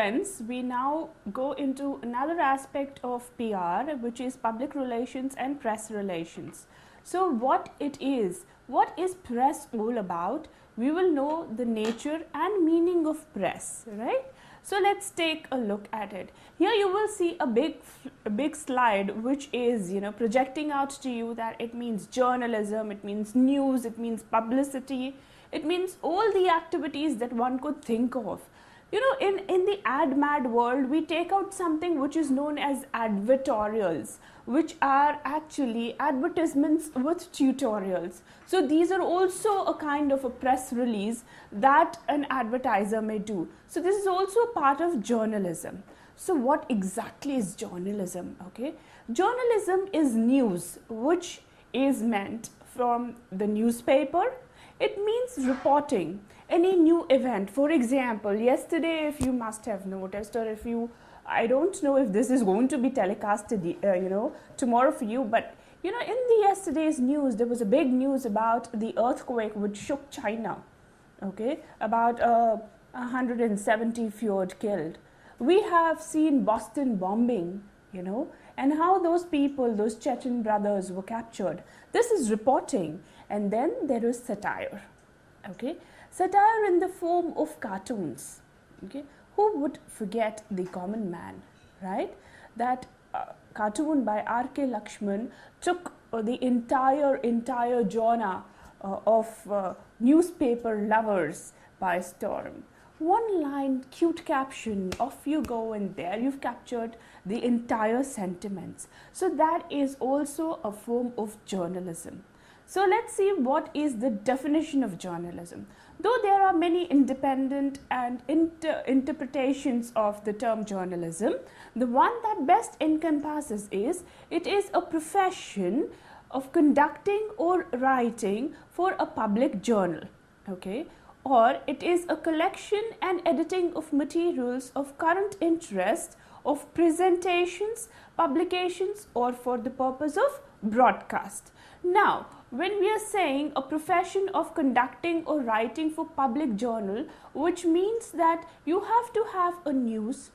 friends, we now go into another aspect of PR, which is public relations and press relations. So what is press all about? We will know the nature and meaning of press, right? So let's take a look at it. Here you will see a big slide which is, projecting out to you that it means journalism, it means news, it means publicity, it means all the activities that one could think of. In the ad mad world, we take out something which is known as advertorials, which are actually advertisements with tutorials. So these are also a kind of a press release that an advertiser may do. So this is also a part of journalism. So what exactly is journalism? Okay, journalism is news which is meant from the newspaper. It means reporting any new event. For example, yesterday, if you must have noticed, or if you, I don't know if this is going to be telecasted, tomorrow for you, but in the yesterday's news, there was a big news about the earthquake which shook China. Okay, about 170 fjord killed. We have seen Boston bombing, and how those people, those Chechen brothers, were captured. This is reporting. And then there is satire. Okay, satire in the form of cartoons. Okay, who would forget the common man, right? That cartoon by R.K. Lakshman took the entire genre of newspaper lovers by storm. One line, cute caption, off you go, and there you've captured the entire sentiments. So that is also a form of journalism. So let's see what is the definition of journalism. Though there are many independent and interpretations of the term journalism, the one that best encompasses is, it is a profession of conducting or writing for a public journal, okay? Or it is a collection and editing of materials of current interest, of presentations, publications, or for the purpose of broadcast. Now, when we are saying a profession of conducting or writing for public journal, which means that you have to have a news,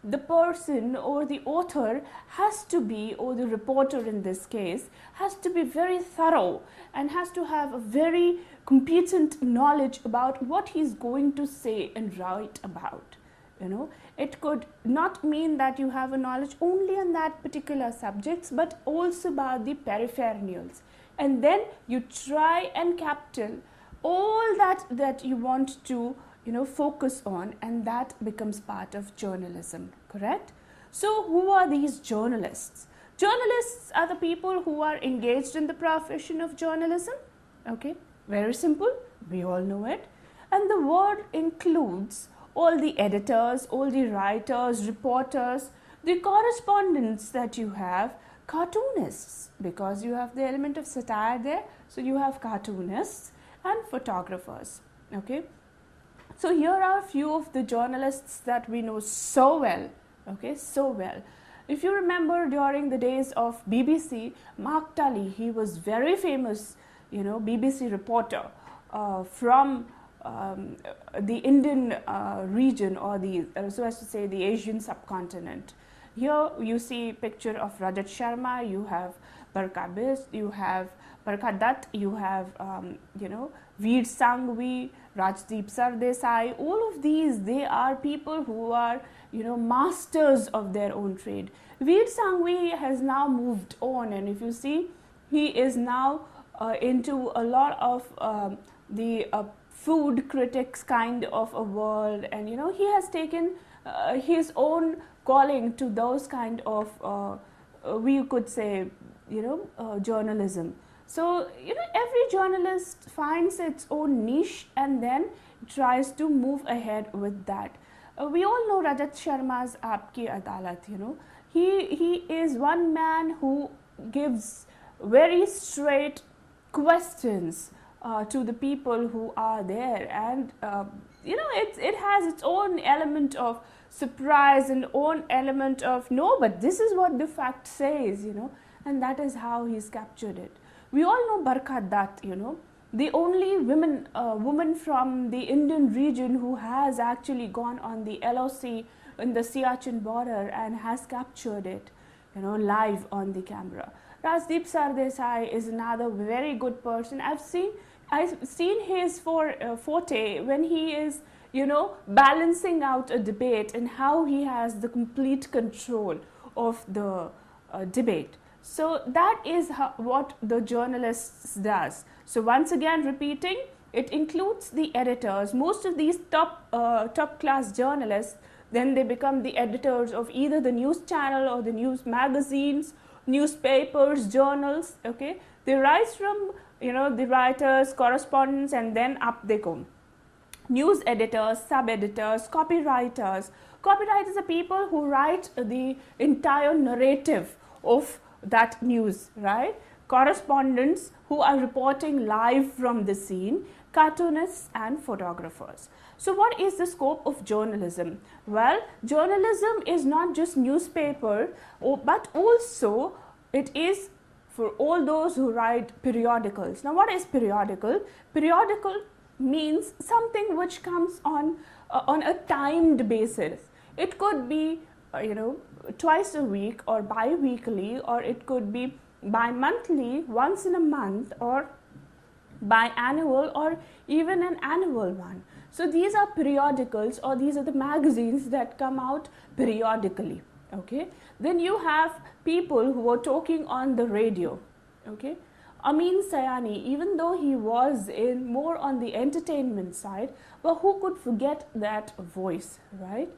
the person or the author has to be, or the reporter in this case, has to be very thorough and has to have a very competent knowledge about what he's going to say and write about. It could not mean that you have a knowledge only on that particular subjects, but also about the periphernals. And then you try and capture all that you want to focus on, and that becomes part of journalism, correct? So who are these journalists? Journalists are the people who are engaged in the profession of journalism. Okay, very simple, we all know it. And the word includes all the editors, all the writers, reporters, the correspondents that you have, cartoonists, because you have the element of satire there, so you have cartoonists and photographers. Okay, so here are a few of the journalists that we know so well. Okay, so well. If you remember, during the days of BBC, Mark Tully, he was very famous, BBC reporter from the Indian region, or so as to say the Asian subcontinent. Here you see a picture of Rajat Sharma, you have Barkha Bist, you have Barkha Dutt, you have Veer Sanghvi, Rajdeep Sardesai. All of these, they are people who are masters of their own trade. Veer Sanghvi has now moved on, and if you see, he is now into a lot of the food critics kind of a world, and he has taken his own calling to those kind of we could say journalism. So every journalist finds its own niche and then tries to move ahead with that. We all know Rajat Sharma's Aapki Adalat. He is one man who gives very straight questions to the people who are there, and it has its own element of surprise and own element of no, but this is what the fact says, and that is how he's captured it. We all know Barkha Dutt, the only woman from the Indian region who has actually gone on the LOC in the Siachen border and has captured it, live on the camera. Rajdeep Sardesai is another very good person. I've seen his forte when he is, balancing out a debate and how he has the complete control of the debate. So that is what the journalists does. So once again repeating, it includes the editors. Most of these top class journalists, then they become the editors of either the news channel or the news magazines, newspapers, journals. Okay, they rise from the writers, correspondents, and then up they go. News editors, sub-editors, copywriters. Copywriters are people who write the entire narrative of that news, right? Correspondents who are reporting live from the scene, cartoonists and photographers. So what is the scope of journalism? Well, journalism is not just newspaper, but also it is for all those who write periodicals. Now what is periodical? Periodical means something which comes on a timed basis. It could be twice a week or bi-weekly, or it could be bi-monthly, once in a month, or biannual, or even an annual one. So these are periodicals, or these are the magazines that come out periodically. Okay, then you have people who are talking on the radio. Okay, Amin Sayani, even though he was more on the entertainment side, but who could forget that voice, right?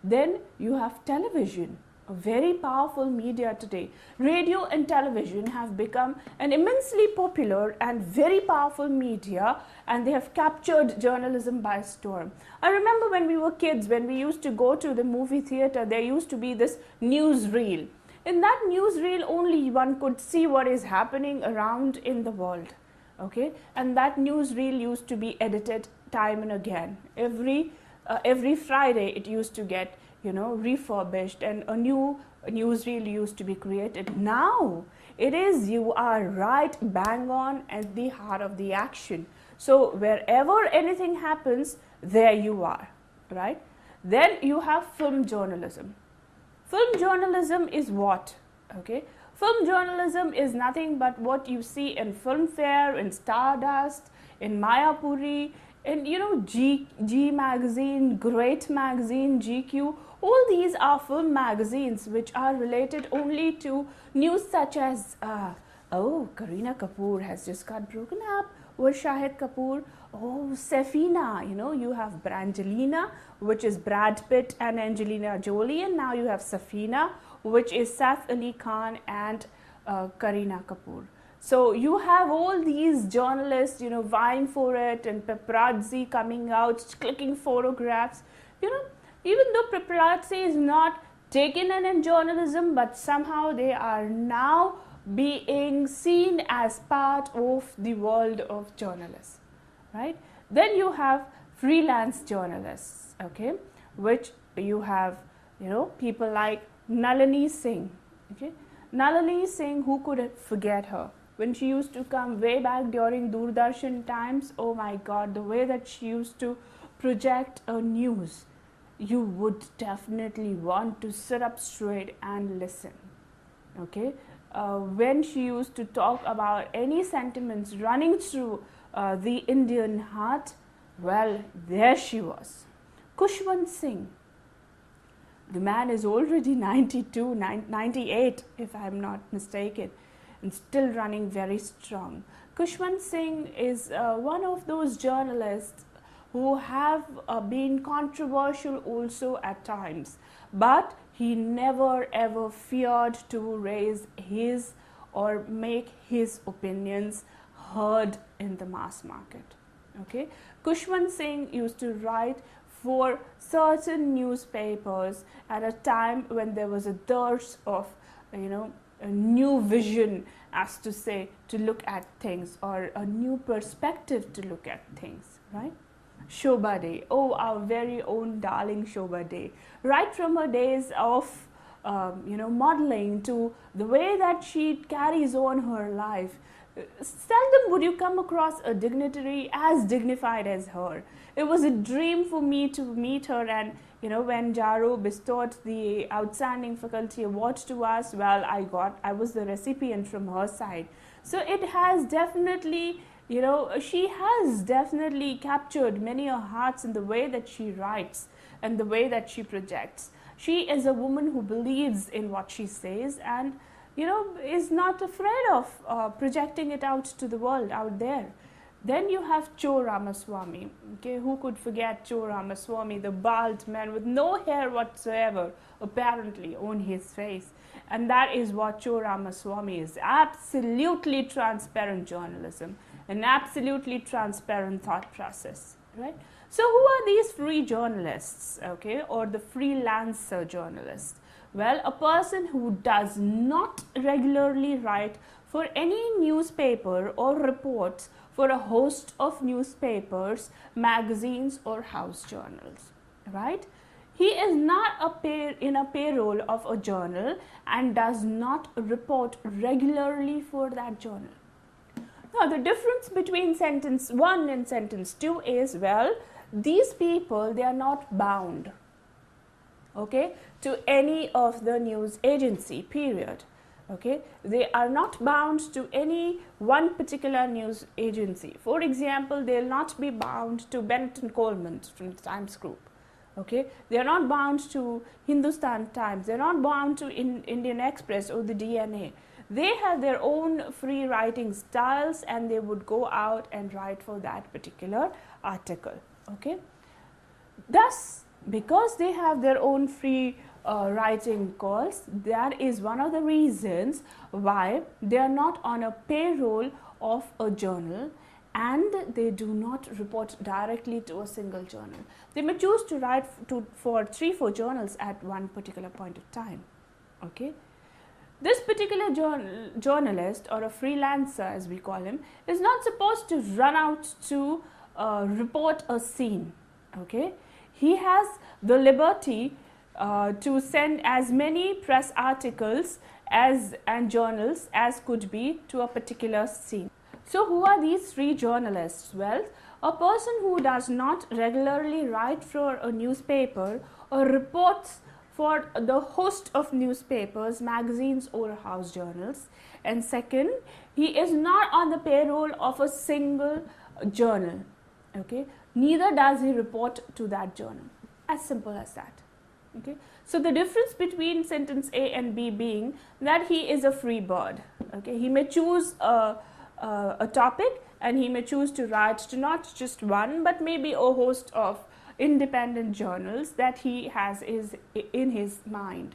Then you have television, a very powerful media today. Radio and television have become an immensely popular and very powerful media, and they have captured journalism by storm. I remember when we were kids, when we used to go to the movie theater, there used to be this newsreel. In that newsreel, only one could see what is happening around in the world. Okay, and that newsreel used to be edited time and again. Every Friday it used to get refurbished, and a new newsreel used to be created. Now it is, you are right bang on at the heart of the action. So wherever anything happens, there you are, right? Then you have film journalism. Film journalism is what? Okay, film journalism is nothing but what you see in Filmfare, in Stardust, in Mayapuri, in G magazine, Great magazine, GQ. All these are film magazines which are related only to news such as Kareena Kapoor has just got broken up with Shahid Kapoor. Oh, Safina, you have Brangelina, which is Brad Pitt and Angelina Jolie, and now you have Safina, which is Saif Ali Khan and Kareena Kapoor. So you have all these journalists, vying for it, and paparazzi coming out, clicking photographs. Even though paparazzi is not taken in journalism, but somehow they are now being seen as part of the world of journalists, right? Then you have freelance journalists, okay, which you have, people like Nalini Singh, okay. Nalini Singh, who could forget her? When she used to come way back during Doordarshan times, oh my God, the way that she used to project a news, you would definitely want to sit up straight and listen, okay. When she used to talk about any sentiments running through the Indian heart, well, there she was. Khushwant Singh, the man is already 92, 98 if I am not mistaken, and still running very strong. Khushwant Singh is one of those journalists who have been controversial also at times, but he never ever feared to raise his or make his opinions heard in the mass market. Okay, Khushwant Singh used to write for certain newspapers at a time when there was a dearth of a new vision, as to say, to look at things, or a new perspective to look at things, right? Shobha De, oh, our very own darling Shobha De, right from her days of modeling to the way that she carries on her life, Seldom would you come across a dignitary as dignified as her. It was a dream for me to meet her, and when Jaro bestowed the Outstanding Faculty Award to us, well, I was the recipient from her side. So it has definitely, she has definitely captured many hearts in the way that she writes and the way that she projects. She is a woman who believes in what she says, and is not afraid of projecting it out to the world out there. Then you have Cho Ramaswamy. Okay, who could forget Cho Ramaswamy, the bald man with no hair whatsoever, apparently, on his face. And that is what Cho Ramaswamy is. Absolutely transparent journalism, an absolutely transparent thought process, right? So who are these free journalists, okay, or the freelancer journalists? Well, a person who does not regularly write for any newspaper or reports for a host of newspapers, magazines, or house journals, right? He is not in a payroll of a journal and does not report regularly for that journal. Now, the difference between sentence 1 and sentence 2 is, well, these people, they are not bound, okay, to any of the news agency, period. Okay, they are not bound to any one particular news agency. For example, they will not be bound to Bennett and Coleman from the Times Group. Okay, they are not bound to Hindustan Times. They are not bound to Indian Express or the DNA. They have their own free writing styles, and they would go out and write for that particular article. Okay, thus, because they have their own free writing calls, that is one of the reasons why they are not on a payroll of a journal, and they do not report directly to a single journal. They may choose to write for 3-4 journals at one particular point of time. Okay, this particular journalist, or a freelancer as we call him, is not supposed to run out to report a scene. Okay, he has the liberty to send as many press articles and journals as could be to a particular scene. So who are these free journalists? Well, a person who does not regularly write for a newspaper or reports for the host of newspapers, magazines, or house journals. And second, he is not on the payroll of a single journal. Okay, neither does he report to that journal. As simple as that. Okay, so the difference between sentence A and B being that he is a free bird. Okay, he may choose a topic, and he may choose to write to not just one but maybe a host of independent journals that he has in his mind.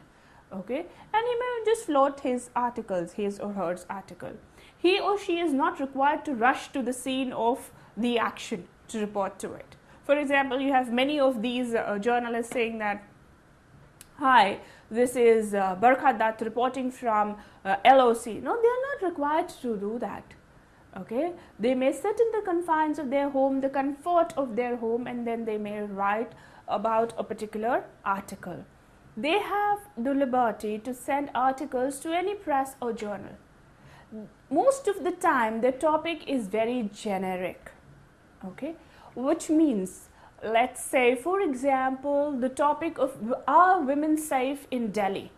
Okay, and he may just float his articles, his or her article. He or she is not required to rush to the scene of the action to report to it. For example, you have many of these journalists saying that, hi, this is Barkha Dutt reporting from LOC. No, they are not required to do that. Okay, they may sit in the confines of their home, the comfort of their home, and then they may write about a particular article. They have the liberty to send articles to any press or journal. Most of the time, the topic is very generic. Okay, which means, let's say, for example, the topic of, are women safe in Delhi?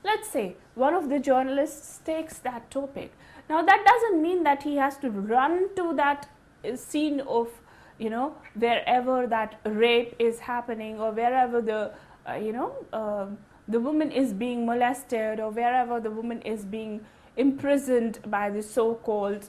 Let's say one of the journalists takes that topic. Now, that doesn't mean that he has to run to that scene of, wherever that rape is happening, or wherever the, the woman is being molested, or wherever the woman is being imprisoned by the so-called,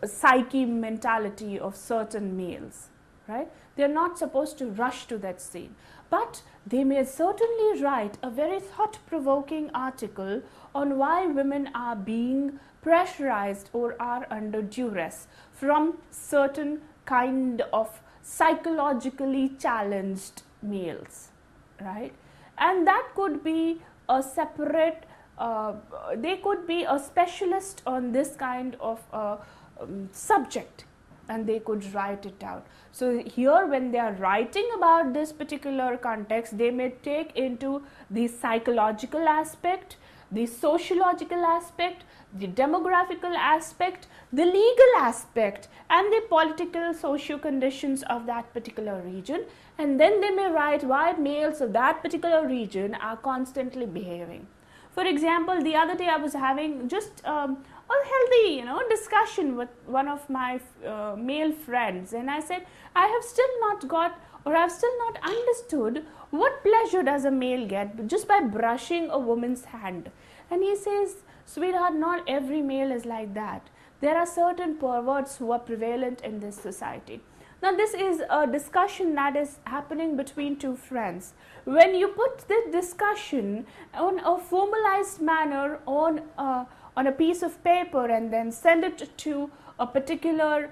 psyche mentality of certain males, right? They're not supposed to rush to that scene, but they may certainly write a very thought-provoking article on why women are being pressurized or are under duress from certain kind of psychologically challenged males, right? And that could be a separate, they could be a specialist on this kind of subject, and they could write it out. So here, when they are writing about this particular context, they may take into the psychological aspect, the sociological aspect, the demographical aspect, the legal aspect, and the political socio conditions of that particular region. And then they may write why males of that particular region are constantly behaving. For example, the other day I was having just a healthy, discussion with one of my male friends, and I said, I have still not got, or I've still not understood what pleasure does a male get just by brushing a woman's hand. And he says, sweetheart, not every male is like that. There are certain perverts who are prevalent in this society. Now, this is a discussion that is happening between two friends. When you put this discussion on a formalized manner on a piece of paper and then send it to a particular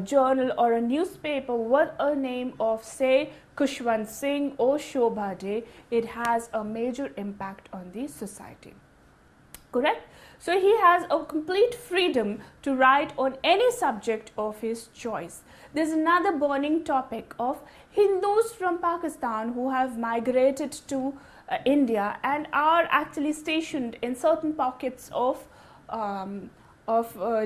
journal or a newspaper with a name of, say, Khushwant Singh or Shobha De, it has a major impact on the society. Correct? So he has a complete freedom to write on any subject of his choice. There's another burning topic of Hindus from Pakistan who have migrated to India and are actually stationed in certain pockets of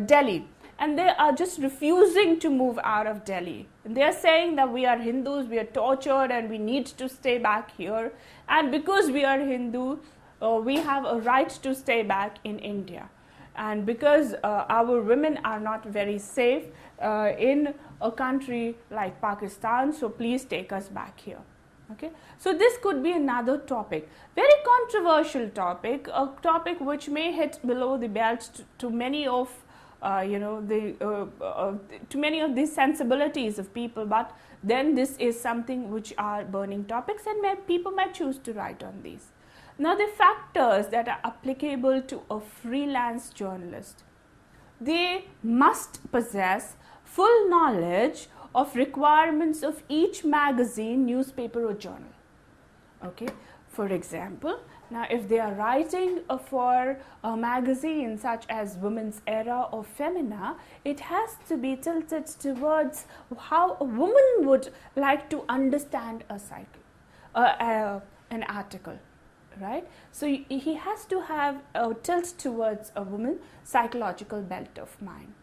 Delhi, and they are just refusing to move out of Delhi. They are saying that we are Hindus, we are tortured, and we need to stay back here. And because we are Hindu, we have a right to stay back in India. And because our women are not very safe in a country like Pakistan, so please take us back here. Okay, so this could be another topic, very controversial topic, a topic which may hit below the belt to many of to many of these sensibilities of people. But then this is something which are burning topics, and people might choose to write on these. Now, the factors that are applicable to a freelance journalist: they must possess full knowledge of requirements of each magazine, newspaper or journal. Okay, for example, now if they are writing for a magazine such as Women's Era or Femina, it has to be tilted towards how a woman would like to understand a cycle, an article, right? So he has to have a tilt towards a woman's psychological belt of mind.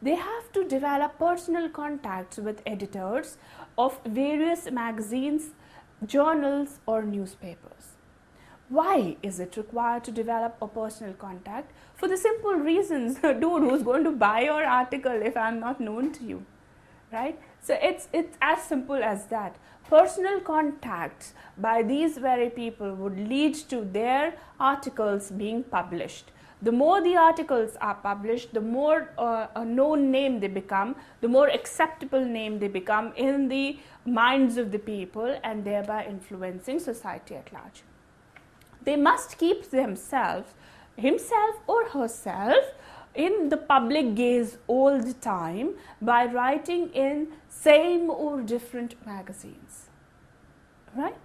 They have to develop personal contacts with editors of various magazines, journals or newspapers. Why is it required to develop a personal contact? For the simple reasons, dude, who's going to buy your article if I'm not known to you, right? So it's as simple as that. Personal contacts by these very people would lead to their articles being published. The more the articles are published, the more a known name they become, the more acceptable name they become in the minds of the people, and thereby influencing society at large. They must keep themselves, himself or herself, in the public gaze all the time by writing in same or different magazines, right?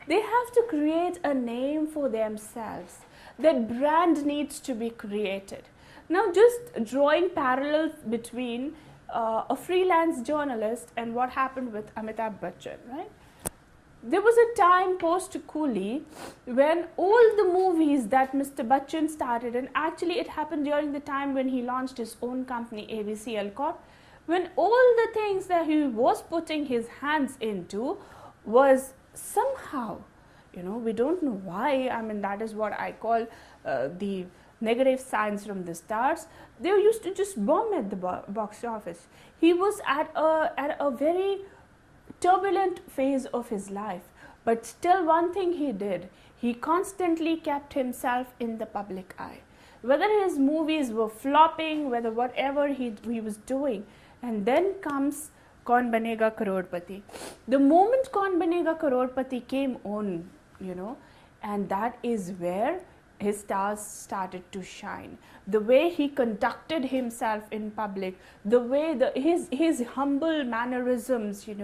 They have to create a name for themselves. That brand needs to be created. Now, just drawing parallels between a freelance journalist and what happened with Amitabh Bachchan, right? There was a time post Coolie when all the movies that Mr. Bachchan started, and actually it happened during the time when he launched his own company AVCL Corp, when all the things that he was putting his hands into was somehow, we don't know why, I mean, that is what I call the negative signs from the stars. They used to just bomb at the box office. He was at a very turbulent phase of his life, but still one thing he did, he constantly kept himself in the public eye. Whether his movies were flopping, whether whatever he was doing, and then comes Kaun Banega Crorepati. The moment Kaun Banega Crorepati came on, and that is where his stars started to shine. The way he conducted himself in public, the way his humble mannerisms, it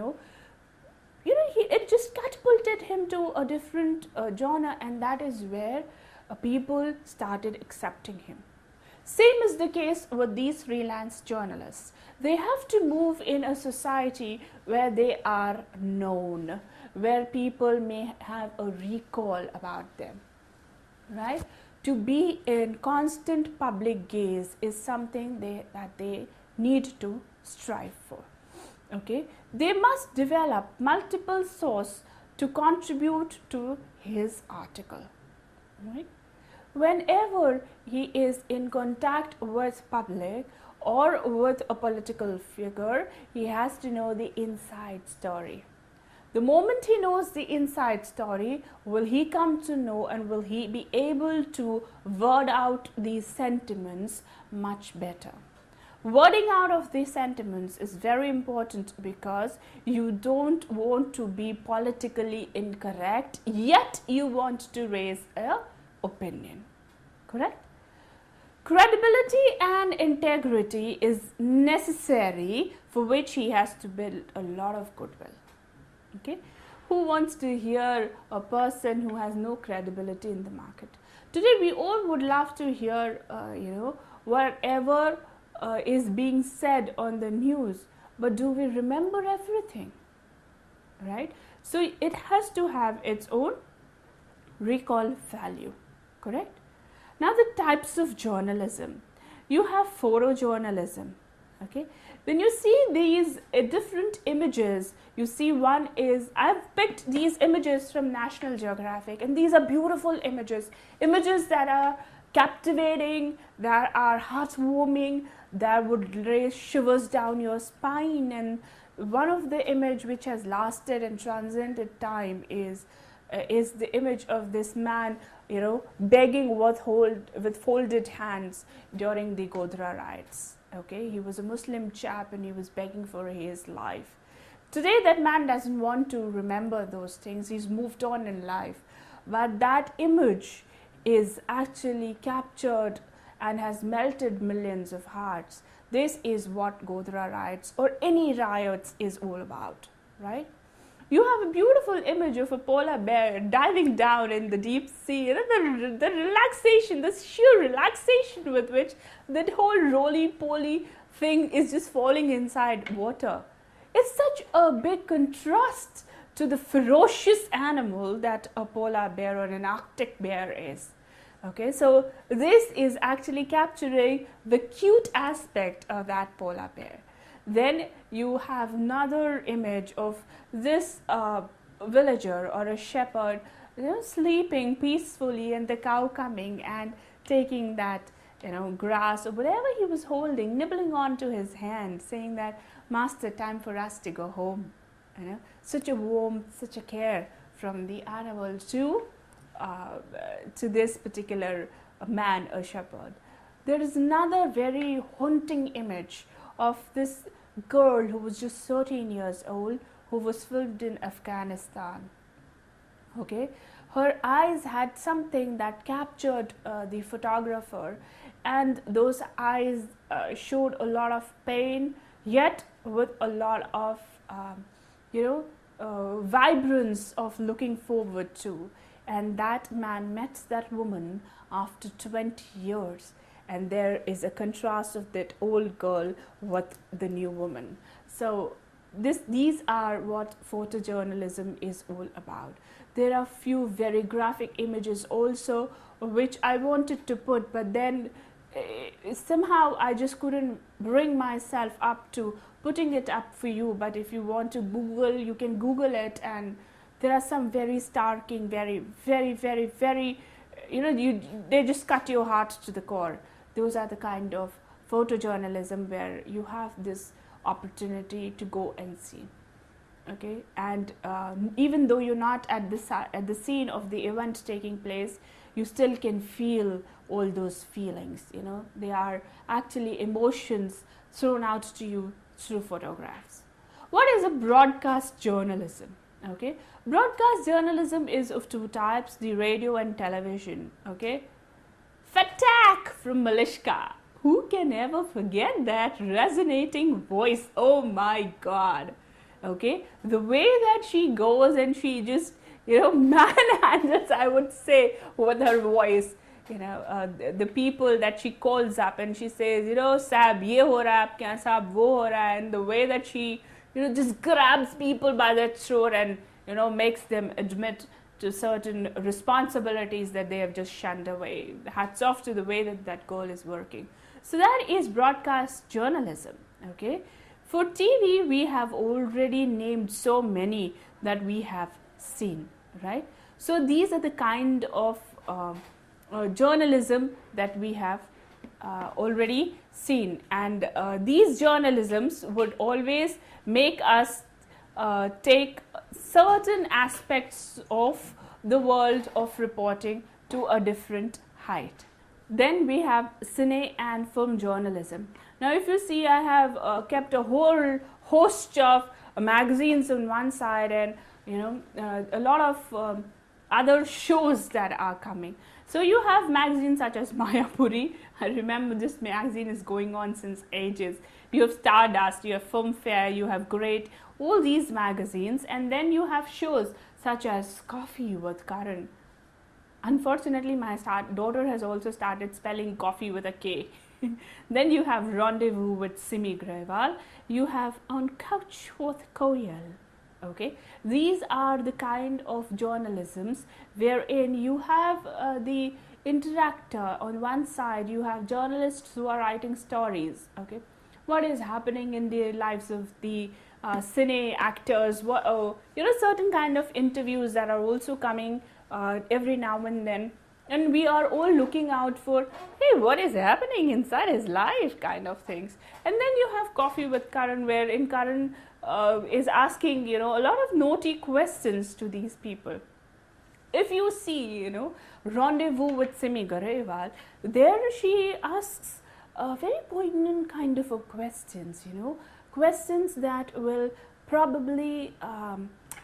just catapulted him to a different genre, and that is where people started accepting him. Same is the case with these freelance journalists. They have to move in a society where they are known, where people may have a recall about them, right? to be in constant public gaze is something that they need to strive for. Okay, they must develop multiple sources to contribute to his article. Right? Whenever he is in contact with public or with a political figure, he has to know the inside story. The moment he knows the inside story, will he come to know and will he be able to word out these sentiments much better. Wording out of these sentiments is very important because you don't want to be politically incorrect, yet you want to raise an opinion. Correct? Credibility and integrity is necessary, for which he has to build a lot of goodwill. Okay? Who wants to hear a person who has no credibility in the market? Today we all would love to hear, whatever is being said on the news, but do we remember everything? Right? So it has to have its own recall value. Correct? Now the types of journalism. You have photojournalism. Okay, when you see these different images, you see one is, I've picked these images from National Geographic, and these are beautiful images that are captivating, that are heartwarming, that would raise shivers down your spine. And one of the image which has lasted and transcended time is the image of this man, begging with folded hands during the Godhra riots. Okay, he was a Muslim chap and he was begging for his life. Today that man doesn't want to remember those things. He's moved on in life. But that image is actually captured and has melted millions of hearts. This is what Godhra riots or any riots is all about, right? You have a beautiful image of a polar bear diving down in the deep sea. The relaxation, the sheer relaxation with which that whole roly-poly thing is just falling inside water. It's such a big contrast to the ferocious animal that a polar bear or an Arctic bear is. Okay, so this is actually capturing the cute aspect of that polar bear. Then you have another image of this villager or a shepherd, sleeping peacefully, and the cow coming and taking that, grass or whatever he was holding, nibbling onto his hand, saying that, "Master, time for us to go home." Such a warmth, such a care from the animal to this particular man, a shepherd. There is another very haunting image of this girl who was just 13 years old, who was filmed in Afghanistan. Okay, her eyes had something that captured the photographer, and those eyes showed a lot of pain, yet with a lot of vibrance of looking forward to. And that man met that woman after 20 years. And there is a contrast of that old girl with the new woman. So these are what photojournalism is all about. There are few very graphic images also which I wanted to put, but then somehow I just couldn't bring myself up to putting it up for you. But if you want to Google, you can Google it, and there are some very starking, very, very, very, very, they just cut your heart to the core. Those are the kind of photojournalism where you have this opportunity to go and see. Okay, and even though you're not at the scene of the event taking place, you still can feel all those feelings. They are actually emotions thrown out to you through photographs. What is a broadcast journalism? Okay, broadcast journalism is of two types: the radio and television. Okay. Fatak from Malishka. Who can ever forget that resonating voice? Oh my God. Okay, the way that she goes and she just, manhandles, I would say, with her voice. The people that she calls up and she says, "Sab, ye ho raha hai, kya sab, wo ho raha hai," and the way that she, just grabs people by the throat and, makes them admit to certain responsibilities that they have just shunned away. Hats off to the way that that girl is working. So that is broadcast journalism. Okay, for TV we have already named so many that we have seen, right? So these are the kind of journalism that we have already seen, and these journalisms would always make us take certain aspects of the world of reporting to a different height. Then we have cine and film journalism. Now if you see, I have kept a whole host of magazines on one side, and a lot of other shows that are coming. So you have magazines such as Mayapuri. I remember this magazine is going on since ages. You have Stardust, you have Filmfare, you have Great, all these magazines, and then you have shows such as Coffee with Karan. Unfortunately, my daughter has also started spelling coffee with a K. Then you have Rendezvous with Simi Grewal. You have On Couch with Koyal. Okay, these are the kind of journalisms wherein you have the interactor on one side, you have journalists who are writing stories. Okay, what is happening in the lives of the cine actors, certain kind of interviews that are also coming every now and then, and we are all looking out for, hey, what is happening inside his life, kind of things. And then you have Coffee with Karan, wherein Karan is asking a lot of naughty questions to these people. If you see Rendezvous with Simi Grewal, there she asks very poignant kind of questions, questions that will probably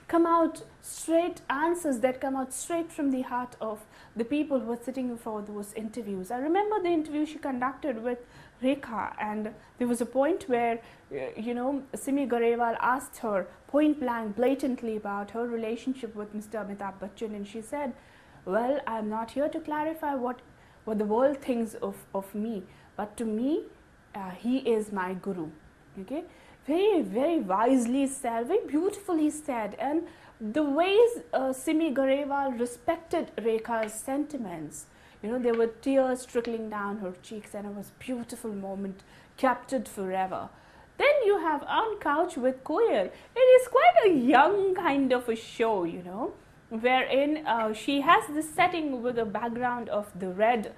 come out straight, answers that come out straight from the heart of the people who are sitting for those interviews. I remember the interview she conducted with Rekha, and there was a point where Simi Grewal asked her point blank, blatantly about her relationship with Mr. Amitabh Bachchan, and she said, well, I'm not here to clarify what the world thinks of me, but to me he is my guru. Okay, very, very wisely said, very beautifully said. And the ways Simi Grewal respected Rekha's sentiments, there were tears trickling down her cheeks, and it was a beautiful moment, captured forever. Then you have On Couch with Koyal. It is quite a young kind of a show, wherein she has this setting with a background of the red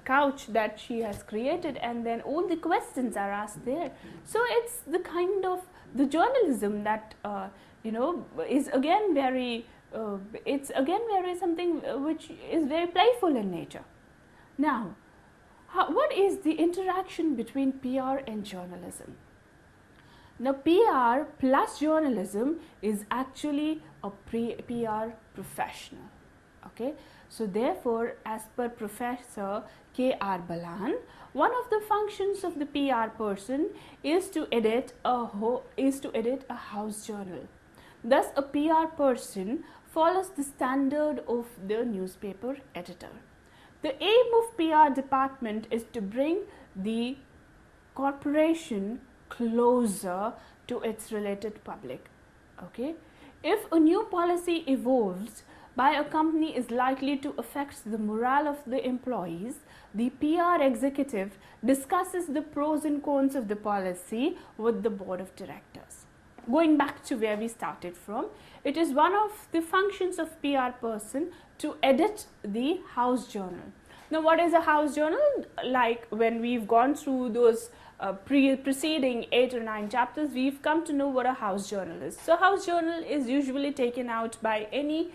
couch that she has created, and then all the questions are asked there. So it's the kind of the journalism that is again very something which is very playful in nature. Now, what is the interaction between PR and journalism? Now, PR plus journalism is actually a PR professional. Okay, so therefore, as per Professor K.R. Balan, one of the functions of the PR person is to edit a house journal. Thus, a PR person follows the standard of the newspaper editor. The aim of PR department is to bring the corporation closer to its related public. Okay, if a new policy evolves by a company is likely to affect the morale of the employees, the PR executive discusses the pros and cons of the policy with the board of directors. Going back to where we started from, it is one of the functions of PR person to edit the house journal. Now, what is a house journal? Like when we've gone through those preceding 8 or 9 chapters, we've come to know what a house journal is. So, house journal is usually taken out by any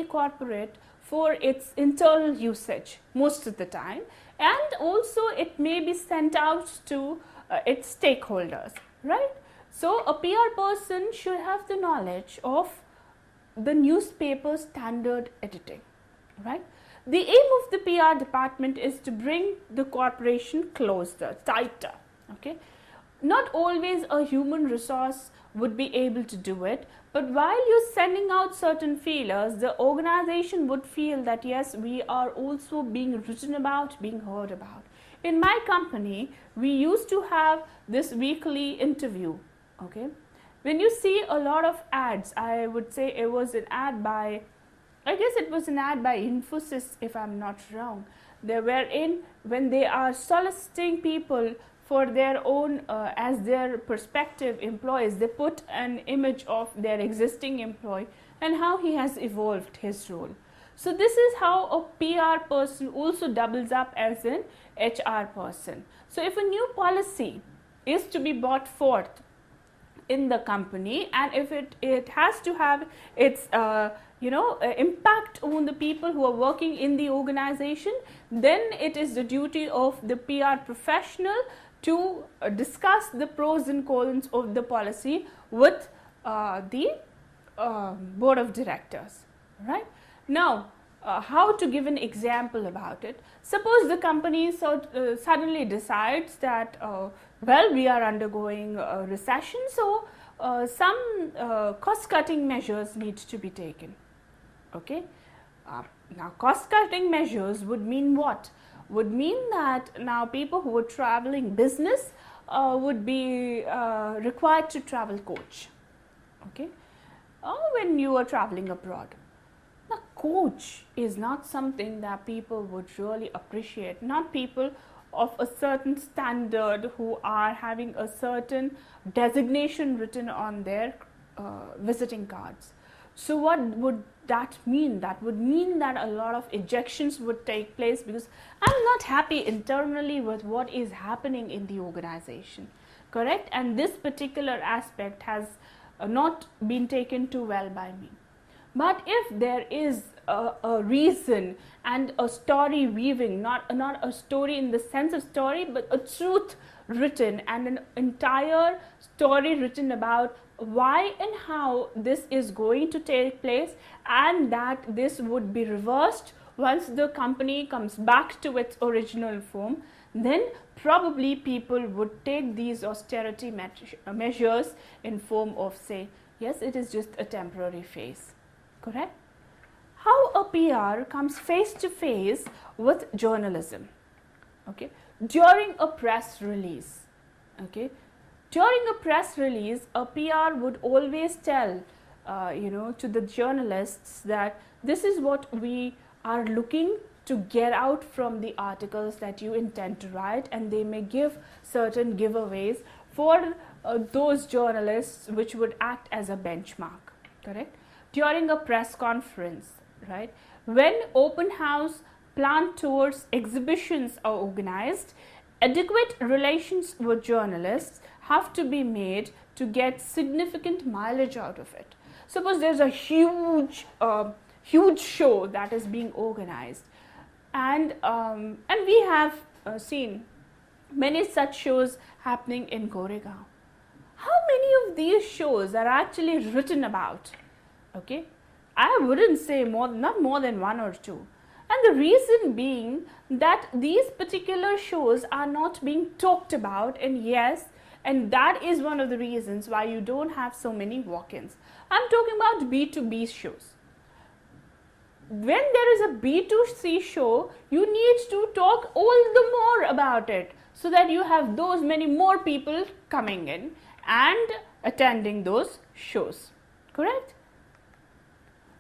corporate for its internal usage most of the time, and also it may be sent out to its stakeholders, right? So, a PR person should have the knowledge of the newspaper standard editing, right? The aim of the PR department is to bring the corporation closer, tighter. Okay, not always a human resource would be able to do it, but while you're sending out certain feelers, the organization would feel that yes, we are also being written about, being heard about. In my company, we used to have this weekly interview. Okay, When you see a lot of ads, I would say it was an ad by, I guess it was an ad by Infosys, if I'm not wrong. They were in, when they are soliciting people for their own, as their prospective employees, they put an image of their existing employee and how he has evolved his role. So this is how a PR person also doubles up as an HR person. So if a new policy is to be brought forth in the company, and if it has to have its impact on the people who are working in the organization, then it is the duty of the PR professional to discuss the pros and cons of the policy with the board of directors, right? Now, how to give an example about it. Suppose the company suddenly decides that, well, we are undergoing a recession, so some cost cutting measures need to be taken. Okay. Now, cost cutting measures would mean what? Would mean that now people who are traveling business would be required to travel coach. Okay. When you are traveling abroad. Now, coach is not something that people would really appreciate, not people of a certain standard who are having a certain designation written on their visiting cards. So what would that mean? That would mean that a lot of ejections would take place because I'm not happy internally with what is happening in the organization, correct? And this particular aspect has not been taken too well by me. But if there is a reason and a story weaving, not a story in the sense of story, but a truth written and an entire story written about why and how this is going to take place, and that this would be reversed once the company comes back to its original form, then probably people would take these austerity measures in form of, say, yes, it is just a temporary phase. Correct? How a PR comes face to face with journalism. Okay, during a press release. Okay, during a press release, a PR would always tell, to the journalists that this is what we are looking to get out from the articles that you intend to write, and they may give certain giveaways for those journalists which would act as a benchmark. Correct? During a press conference, right, when open house, plant tours, exhibitions are organized, adequate relations with journalists have to be made to get significant mileage out of it. Suppose there's a huge show that is being organized, and we have seen many such shows happening in Goregaon. How many of these shows are actually written about? Okay, I wouldn't say not more than one or two, and the reason being that these particular shows are not being talked about, and that is one of the reasons why you don't have so many walk-ins. I'm talking about B2B shows. When there is a B2C show, you need to talk all the more about it so that you have those many more people coming in and attending those shows. Correct?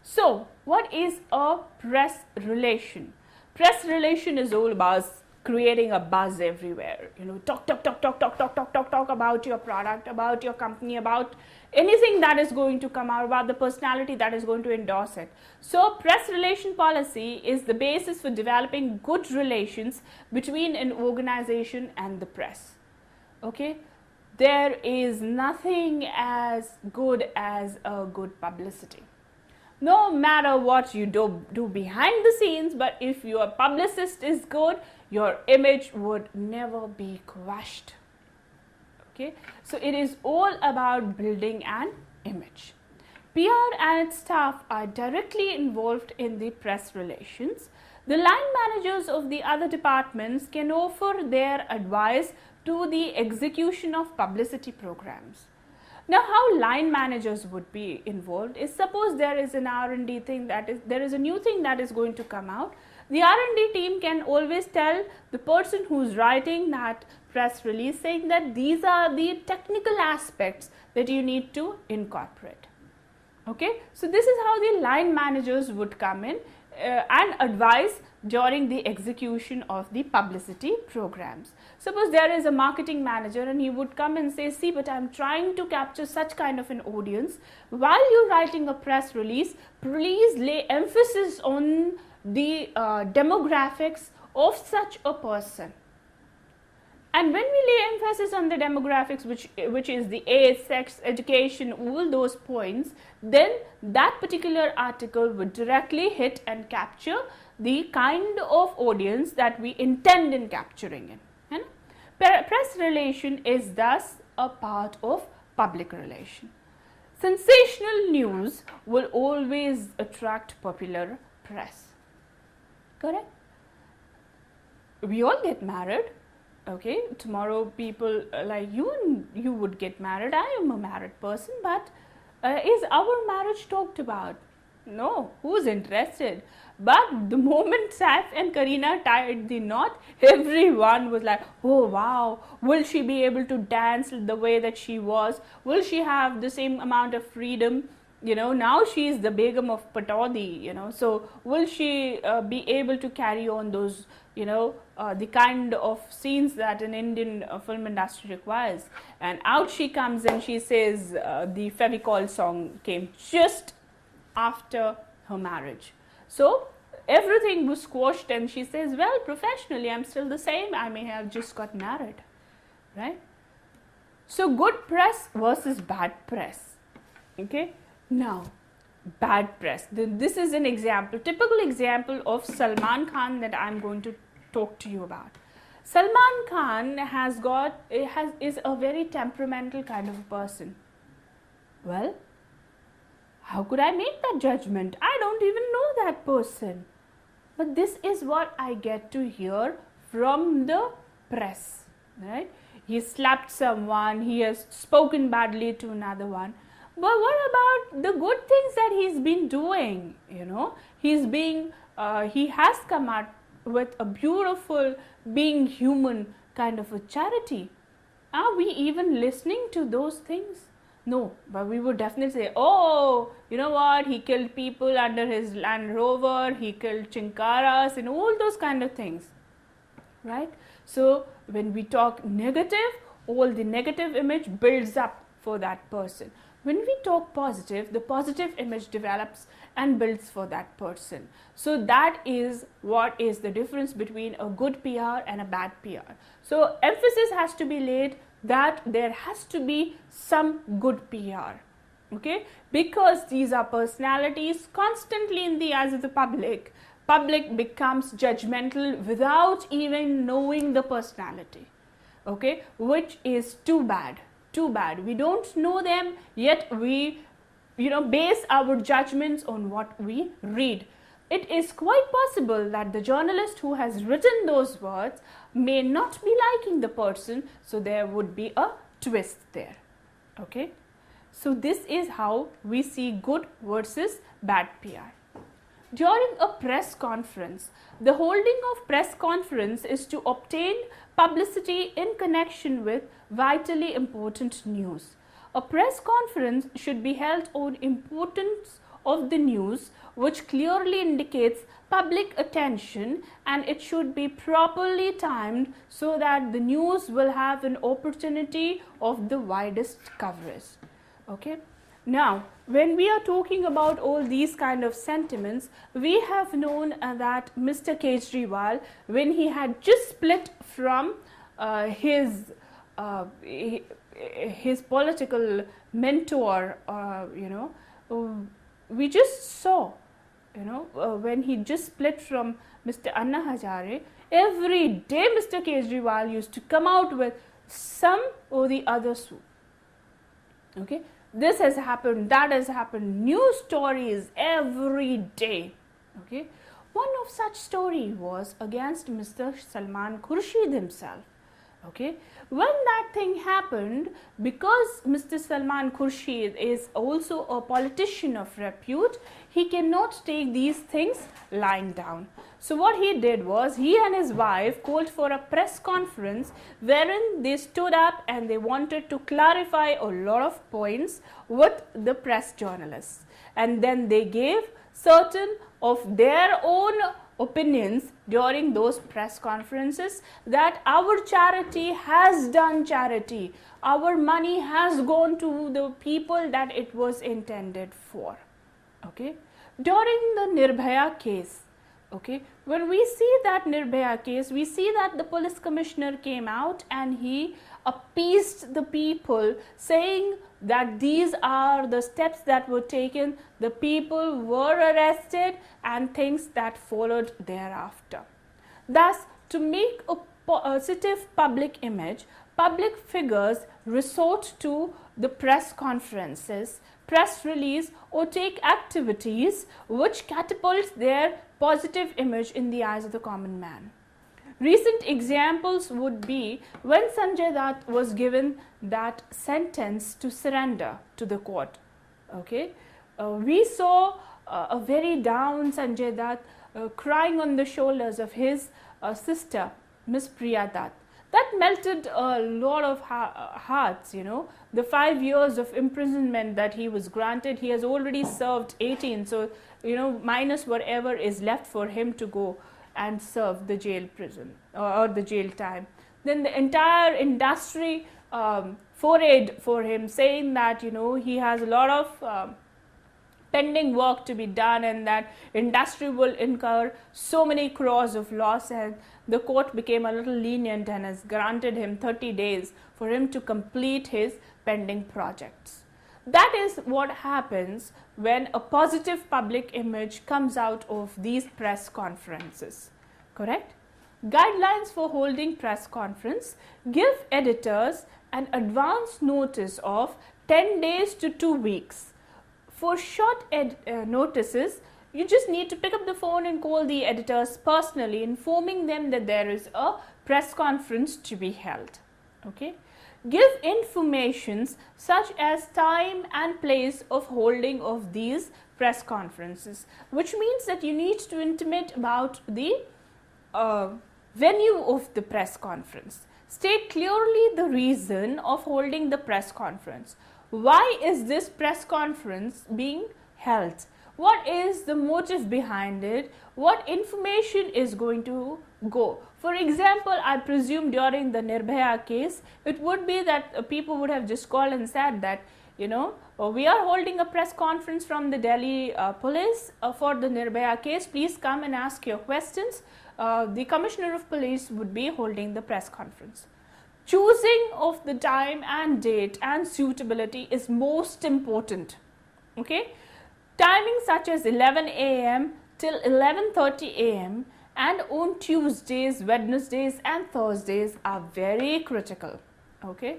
So, what is a press relation? Press relation is all about creating a buzz everywhere. Talk about your product, about your company, about anything that is going to come out, about the personality that is going to endorse it. So, press relation policy is the basis for developing good relations between an organization and the press. Okay? There is nothing as good as a good publicity. No matter what you do behind the scenes, but if your publicist is good, your image would never be crushed. Okay, so it is all about building an image. PR and its staff are directly involved in the press relations. The line managers of the other departments can offer their advice to the execution of publicity programs. Now, how line managers would be involved is, suppose there is an R&D thing there is a new thing that is going to come out. The R&D team can always tell the person who's writing that press release saying that these are the technical aspects that you need to incorporate. Okay, so this is how the line managers would come in and advise during the execution of the publicity programs. Suppose there is a marketing manager and he would come and say, see, but I am trying to capture such kind of an audience. While you are writing a press release, please lay emphasis on the demographics of such a person. And when we lay emphasis on the demographics, which is the age, sex, education, all those points, then that particular article would directly hit and capture the kind of audience that we intend in capturing in. And press relation is thus a part of public relation. Sensational news will always attract popular press. Correct? We all get married. Okay, tomorrow people like you would get married. I am a married person, but is our marriage talked about? No, who's interested? But the moment Saif and Kareena tied the knot, everyone was like, oh wow, will she be able to dance the way that she was? Will she have the same amount of freedom? You know, now she is the Begum of Pataudi, you know, so will she be able to carry on those, you know, the kind of scenes that an Indian film industry requires? And out she comes and she says the Fevicol song came just after her marriage. So everything was squashed and she says, well, professionally I'm still the same, I may have just got married, right? So good press versus bad press, okay? Now, bad press. This is an example, typical example of Salman Khan that I'm going to talk to you about. Salman Khan is a very temperamental kind of a person. Well, how could I make that judgment? I don't even know that person. But this is what I get to hear from the press, right? He slapped someone, he has spoken badly to another one. But what about the good things that he's been doing? You know, he has come out with a beautiful being human kind of a charity. Are we even listening to those things? No, but we would definitely say, oh, you know what, he killed people under his Land Rover, he killed chinkaras and all those kind of things, right? So when we talk negative, all the negative image builds up for that person. When we talk positive, the positive image develops and builds for that person. So that is what is the difference between a good PR and a bad PR. So emphasis has to be laid that there has to be some good PR, okay? Because these are personalities constantly in the eyes of the public. Public becomes judgmental without even knowing the personality, okay? Which is too bad. Too bad. We don't know them, yet we, base our judgments on what we read. It is quite possible that the journalist who has written those words may not be liking the person, so there would be a twist there. Okay? So this is how we see good versus bad PR. During a press conference, the holding of press conference is to obtain publicity in connection with vitally important news. A press conference should be held on importance of the news which clearly indicates public attention, and it should be properly timed so that the news will have an opportunity of the widest coverage. Okay? Now, when we are talking about all these kind of sentiments, we have known that Mr. Kejriwal, when he had just split from his political mentor, we just saw, when he just split from Mr. Anna Hazare, every day Mr. Kejriwal used to come out with some or the other swoop. Okay? This has happened, that has happened, news stories every day. Okay? One of such story was against Mr. Salman Khurshid himself. Okay? When that thing happened, because Mr. Salman Khurshid is also a politician of repute, he cannot take these things lying down. So what he did was, he and his wife called for a press conference wherein they stood up and they wanted to clarify a lot of points with the press journalists, and then they gave certain of their own opinions during those press conferences, that our charity has done charity, our money has gone to the people that it was intended for. Okay, during the Nirbhaya case, okay, when we see that Nirbhaya case, we see that the police commissioner came out and he appeased the people, saying that these are the steps that were taken, the people were arrested, and things that followed thereafter. Thus, to make a positive public image, public figures resort to the press conferences, press release, or take activities which catapult their positive image in the eyes of the common man. Recent examples would be when Sanjay Dutt was given that sentence to surrender to the court. Okay, we saw a very down Sanjay Dutt crying on the shoulders of his sister, Miss Priya Dutt. That melted a lot of hearts, you know. The 5 years of imprisonment that he was granted, he has already served 18, so, you know, minus whatever is left for him to go and serve the jail prison or the jail time. Then the entire industry forayed for him, saying that, you know, he has a lot of pending work to be done and that industry will incur so many crores of loss, and the court became a little lenient and has granted him 30 days for him to complete his pending projects. That is what happens when a positive public image comes out of these press conferences, correct? Guidelines for holding press conference: give editors an advance notice of 10 days to 2 weeks. For short notices, you just need to pick up the phone and call the editors personally, informing them that there is a press conference to be held. Okay. Give informations such as time and place of holding of these press conferences, which means that you need to intimate about the venue of the press conference. State clearly the reason of holding the press conference. Why is this press conference being held? What is the motive behind it? What information is going to go? For example, I presume during the Nirbhaya case, it would be that people would have just called and said that, you know, we are holding a press conference from the Delhi police for the Nirbhaya case. Please come and ask your questions. The Commissioner of Police would be holding the press conference. Choosing of the time and date and suitability is most important. Okay, timing such as 11 a.m. till 11:30 a.m. and on Tuesdays, Wednesdays and Thursdays are very critical. Okay,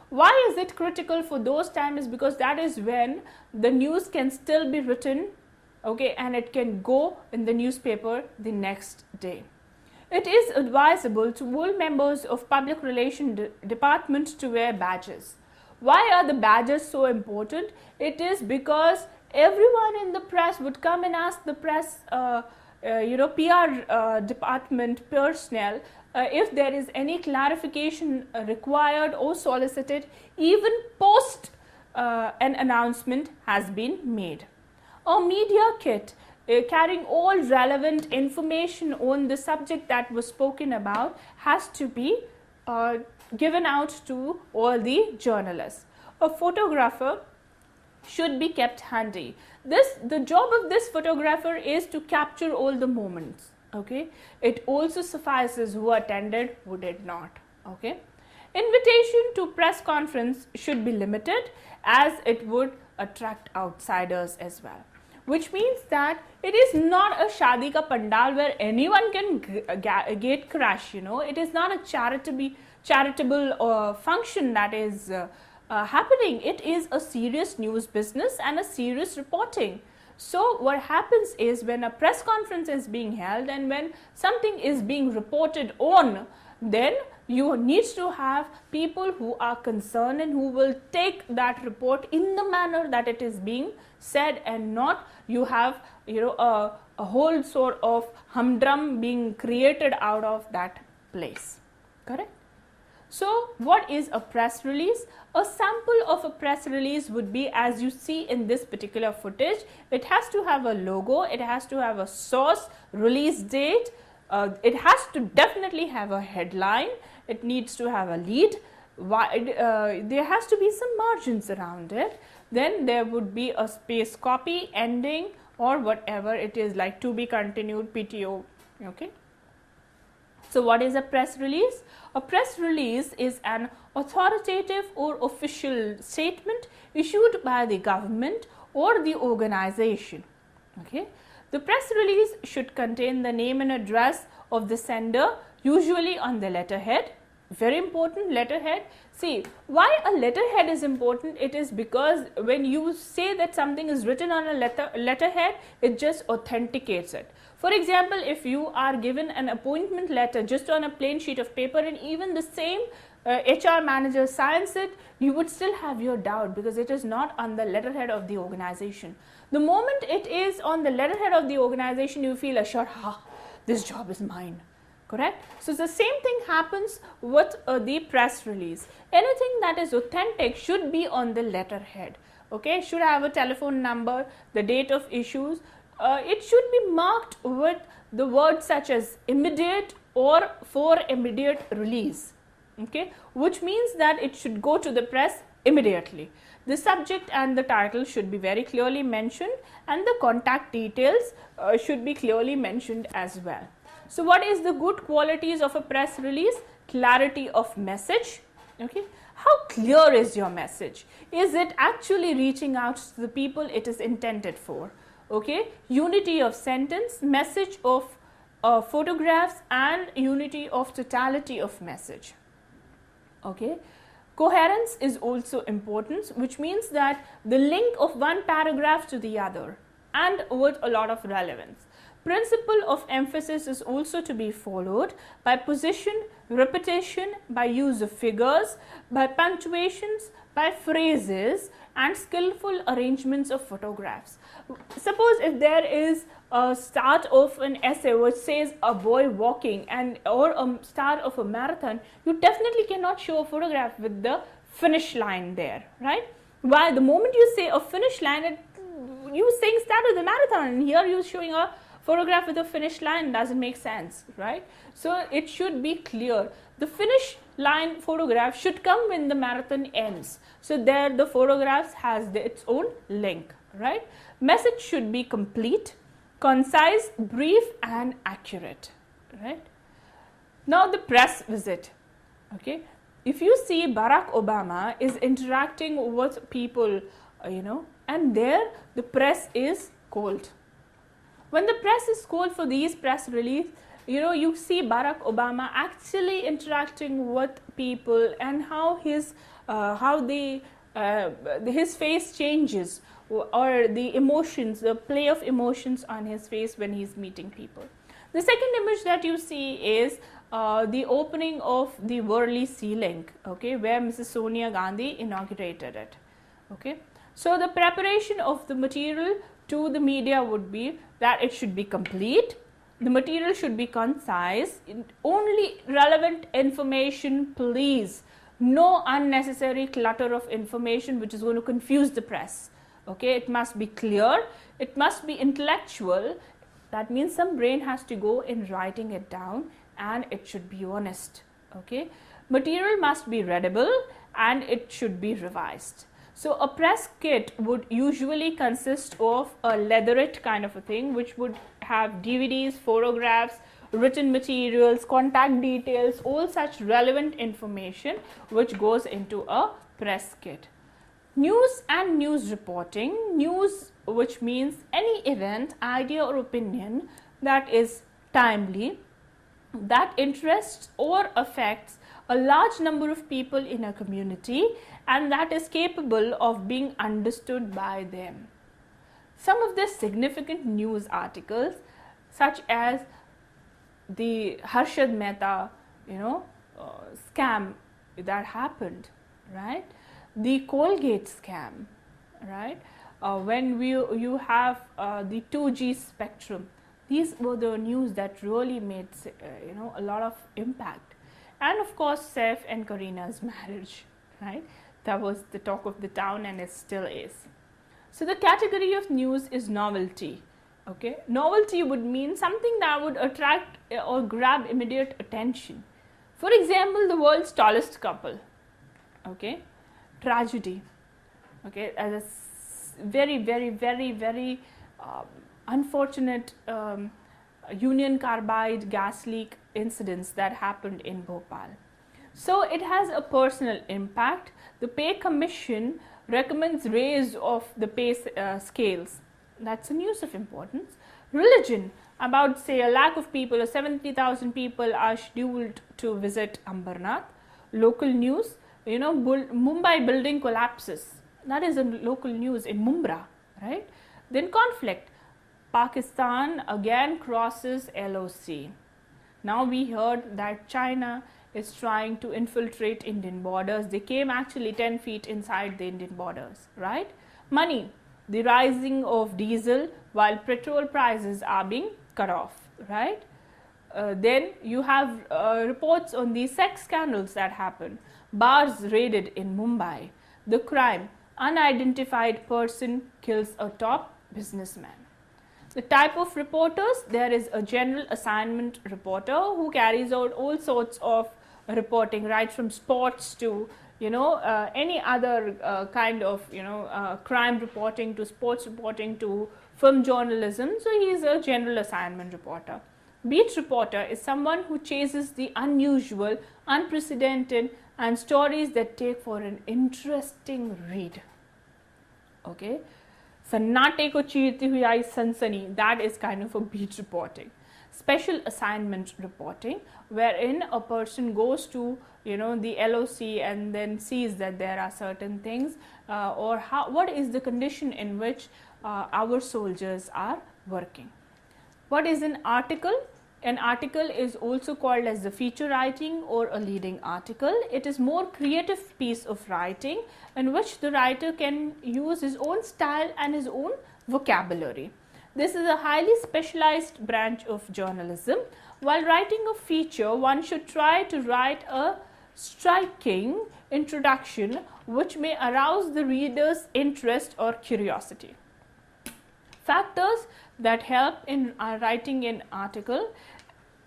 why is it critical for those times? Because that is when the news can still be written, okay, and it can go in the newspaper the next day. It is advisable to all members of public relations department to wear badges. Why are the badges so important? It is because everyone in the press would come and ask the press, PR department personnel if there is any clarification required or solicited, even post an announcement has been made. A media kit carrying all relevant information on the subject that was spoken about has to be given out to all the journalists. A photographer should be kept handy. The job of this photographer is to capture all the moments. Okay, it also suffices who attended, who did not. Okay, invitation to press conference should be limited, as it would attract outsiders as well. Which means that it is not a shadi ka pandal where anyone can gate crash. You know, it is not a charitable function that is happening. It is a serious news business and a serious reporting. So what happens is, when a press conference is being held and when something is being reported on, then you need to have people who are concerned and who will take that report in the manner that it is being said, and not you have a whole sort of humdrum being created out of that place. Correct? So what is a press release? A sample of a press release would be as you see in this particular footage. It has to have a logo, it has to have a source, release date, it has to definitely have a headline, it needs to have a lead, there has to be some margins around it, then there would be a space copy, ending, or whatever it is, like to be continued, PTO. Okay. So what is a press release? A press release is an authoritative or official statement issued by the government or the organization. Okay. The press release should contain the name and address of the sender, usually on the letterhead. Very important, letterhead. See, why a letterhead is important? It is because when you say that something is written on a letterhead, it just authenticates it. For example, if you are given an appointment letter just on a plain sheet of paper, and even the same HR manager signs it, you would still have your doubt because it is not on the letterhead of the organization. The moment it is on the letterhead of the organization, you feel assured, this job is mine. Correct? So the same thing happens with the press release. Anything that is authentic should be on the letterhead. Okay, should have a telephone number, the date of issues. It should be marked with the words such as immediate or for immediate release. Okay, which means that it should go to the press immediately. The subject and the title should be very clearly mentioned, and the contact details should be clearly mentioned as well. So what is the good qualities of a press release? Clarity of message. Okay, how clear is your message? Is it actually reaching out to the people it is intended for? Okay, unity of sentence, message of photographs, and unity of totality of message. Okay, coherence is also important, which means that the link of one paragraph to the other and with a lot of relevance. Principle of emphasis is also to be followed by position, repetition, by use of figures, by punctuations, by phrases, and skillful arrangements of photographs. Suppose if there is a start of an essay which says a boy walking, and or a start of a marathon, you definitely cannot show a photograph with the finish line there, right? While the moment you say a finish line, you saying start of the marathon, and here you showing a photograph with a finish line doesn't make sense, right? So it should be clear. The finish line photograph should come when the marathon ends. So there the photographs has its own link, right? Message should be complete, concise, brief, and accurate, right? Now the press visit. Okay, if you see Barack Obama is interacting with people, and there the press is cold. When the press is cold for these press release, you see Barack Obama actually interacting with people, and how his face changes, or the emotions, the play of emotions on his face when he's meeting people. The second image that you see is the opening of the Worli Sea Link, okay, where Mrs. Sonia Gandhi inaugurated it. Okay, so the preparation of the material to the media would be that it should be complete, the material should be concise, only relevant information please, no unnecessary clutter of information which is going to confuse the press. Okay, it must be clear, it must be intellectual, that means some brain has to go in writing it down, and it should be honest. Okay, material must be readable, and it should be revised. So a press kit would usually consist of a leatherette kind of a thing, which would have DVDs, photographs, written materials, contact details, all such relevant information which goes into a press kit. News and news reporting. News, which means any event, idea, or opinion that is timely, that interests or affects a large number of people in a community, and that is capable of being understood by them. Some of the significant news articles, such as the Harshad Mehta, scam that happened, right? The Colgate scam, right? When you have the 2G spectrum, these were the news that really made a lot of impact. And of course, Saif and Karina's marriage, right? That was the talk of the town, and it still is. So the category of news is novelty. Okay, novelty would mean something that would attract or grab immediate attention. For example, the world's tallest couple. Okay, tragedy. Okay, as a very unfortunate Union Carbide gas leak incidents that happened in Bhopal. So it has a personal impact. The Pay Commission recommends raise of the pay scales. That's a news of importance. Religion, about say a lakh of people or 70,000 people are scheduled to visit Ambarnath. Local news, Mumbai building collapses. That is a local news in Mumbai, right? Then conflict. Pakistan again crosses LOC. Now we heard that China is trying to infiltrate Indian borders. They came actually 10 feet inside the Indian borders, right? Money, the rising of diesel while petrol prices are being cut off, right? Then you have reports on the sex scandals that happen. Bars raided in Mumbai. The crime, unidentified person kills a top businessman. The type of reporters, there is a general assignment reporter who carries out all sorts of reporting, right from sports to any other kind of crime reporting to sports reporting to film journalism. So he is a general assignment reporter. Beat reporter is someone who chases the unusual, unprecedented and stories that take for an interesting read. Okay, सन्नाटे को चीरती हुई आई सनसनी, that is kind of a beat reporting. Special assignment reporting, wherein a person goes to the LOC and then sees that there are certain things or what is the condition in which our soldiers are working. What is an article? An article is also called as the feature writing or a leading article. It is more creative piece of writing in which the writer can use his own style and his own vocabulary. This is a highly specialized branch of journalism. While writing a feature, one should try to write a striking introduction which may arouse the reader's interest or curiosity. Factors that help in writing an article.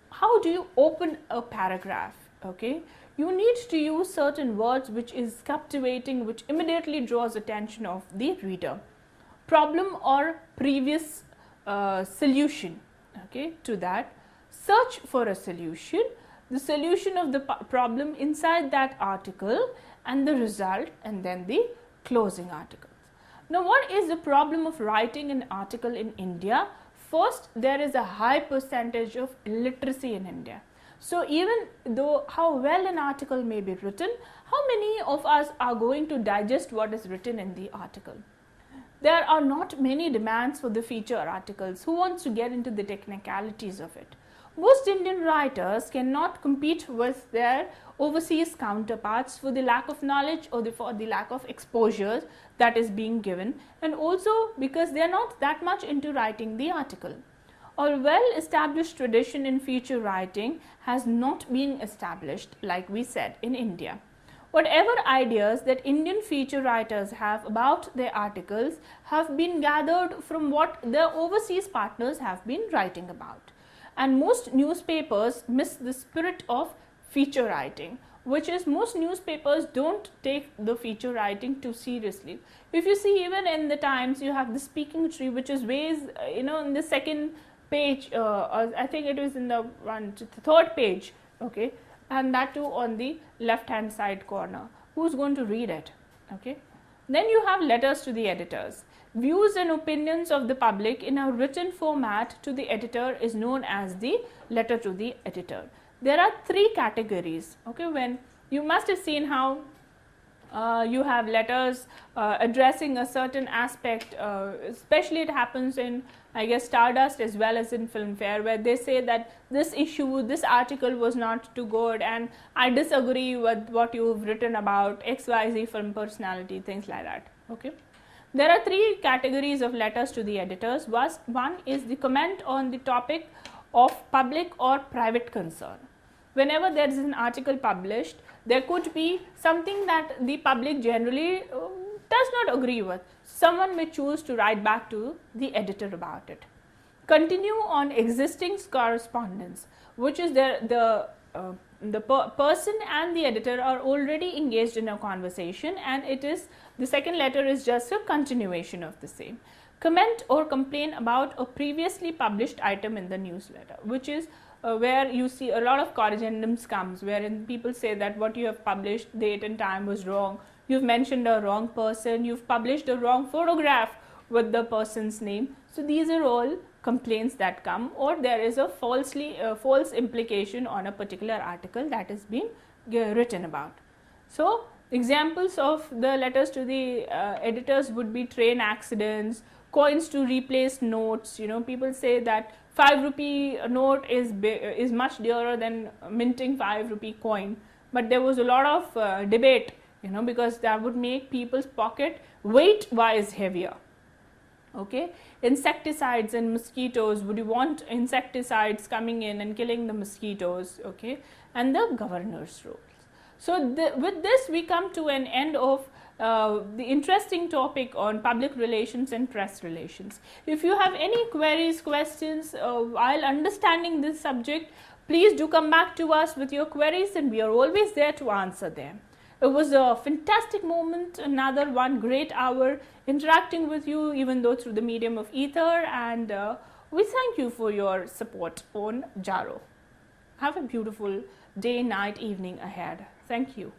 How do you open a paragraph? Okay, you need to use certain words which is captivating, which immediately draws attention of the reader. Problem or previous solution, okay, to that. Search for a solution, the solution of the problem inside that article and the result, and then the closing articles. Now, what is the problem of writing an article in India? First, there is a high percentage of illiteracy in India. So, even though how well an article may be written, how many of us are going to digest what is written in the article? There are not many demands for the feature articles. Who wants to get into the technicalities of it? Most Indian writers cannot compete with their overseas counterparts for the lack of knowledge or for the lack of exposure that is being given, and also because they are not that much into writing the article. A well established tradition in feature writing has not been established, like we said, in India. Whatever ideas that Indian feature writers have about their articles have been gathered from what their overseas partners have been writing about. And most newspapers miss the spirit of feature writing, which is most newspapers don't take the feature writing too seriously. If you see, even in the Times, you have the speaking tree, which is ways, in the second page, I think it was in the third page, okay, and that too on the left hand side corner. Who's going to read it? Okay. Then you have letters to the editors. Views and opinions of the public in a written format to the editor is known as the letter to the editor. There are three categories. Okay, when you must have seen how you have letters addressing a certain aspect, especially it happens in, I guess, Stardust as well as in Filmfare, where they say that this issue, this article was not too good and I disagree with what you've written about XYZ film personality, things like that. Okay. There are three categories of letters to the editors. One is the comment on the topic of public or private concern. Whenever there is an article published, there could be something that the public generally does not agree with. Someone may choose to write back to the editor about it. Continue on existing correspondence, which is the person and the editor are already engaged in a conversation, and it is the second letter is just a continuation of the same. Comment or complain about a previously published item in the newsletter, which is where you see a lot of corrigendums comes, wherein people say that what you have published, date and time was wrong, you've mentioned a wrong person, you've published a wrong photograph with the person's name. So these are all complaints that come, or there is a false implication on a particular article that has been written about. So examples of the letters to the editors would be train accidents, coins to replace notes. You know, people say that 5 rupee note is much dearer than minting 5 rupee coin, but there was a lot of debate, you know, because that would make people's pocket weight wise heavier. Okay, insecticides and mosquitoes, would you want insecticides coming in and killing the mosquitoes? Okay, and the governor's rules. So with this we come to an end of the interesting topic on public relations and press relations. If you have any queries, questions while understanding this subject, please do come back to us with your queries, and we are always there to answer them. It was a fantastic moment, another one great hour interacting with you, even though through the medium of ether, and we thank you for your support on Jaro. Have a beautiful day, night, evening ahead. Thank you.